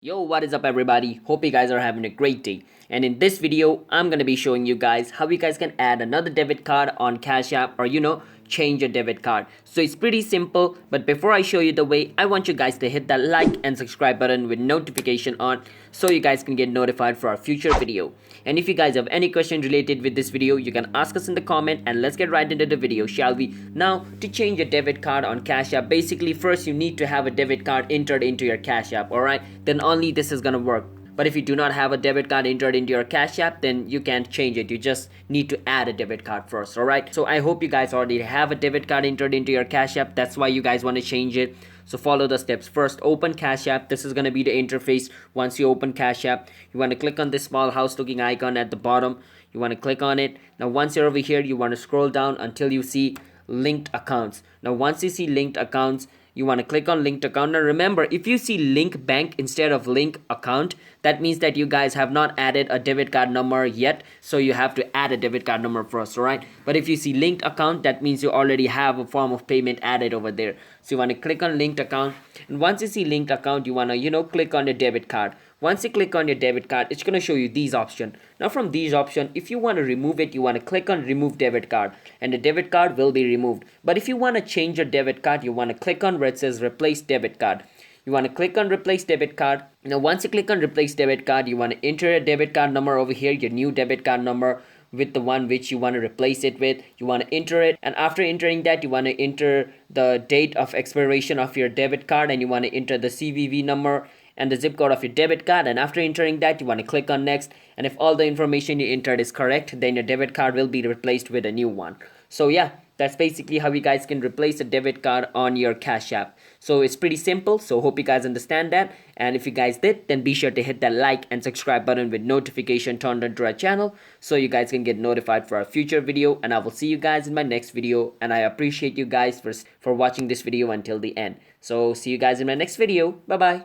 Yo, what is up everybody? Hope you guys are having a great day. And in this video, I'm going to be showing you guys how you guys can add another debit card on Cash App or change your debit card. So it's pretty simple, but before I show you the way, I want you guys to hit that like and subscribe button with notification on so you guys can get notified for our future video. And if you guys have any question related with this video, you can ask us in the comment and let's get right into the video, shall we? Now, to change your debit card on Cash App, basically first you need to have a debit card entered into your Cash App, alright? Then only this is gonna work. But if you do not have a debit card entered into your Cash App, then you can't change it. You just need to add a debit card first, alright? So I hope you guys already have a debit card entered into your Cash App. That's why you guys want to change it. So follow the steps. First, open Cash App. This is going to be the interface once you open Cash App. You want to click on this small house looking icon at the bottom. You want to click on it. Now once you're over here, you want to scroll down until you see linked accounts. Now once you see linked accounts, you want to click on linked account. Now remember, if you see link bank instead of link account, that means that you guys have not added a debit card number yet, so you have to add a debit card number first, alright? But if you see linked account, that means you already have a form of payment added over there. So you want to click on linked account, and once you see linked account, you want to click on the debit card. Once you click on your debit card, it's going to show you these options. Now from these options, if you want to remove it, you want to click on remove debit card and the debit card will be removed. But if you want to change your debit card, you want to click on where it says replace debit card. You want to click on replace debit card. Now once you click on replace debit card, you want to enter a debit card number over here, your new debit card number with the one which you want to replace it with. You want to enter it, and after entering that, you want to enter the date of expiration of your debit card, and you want to enter the CVV number and the zip code of your debit card. And after entering that, you want to click on next, and if all the information you entered is correct, then your debit card will be replaced with a new one. So yeah, that's basically how you guys can replace a debit card on your Cash App. So it's pretty simple, so hope you guys understand that. And if you guys did, then be sure to hit that like and subscribe button with notification turned on to our channel so you guys can get notified for our future video. And I will see you guys in my next video, and I appreciate you guys for watching this video until the end. So see you guys in my next video. Bye bye.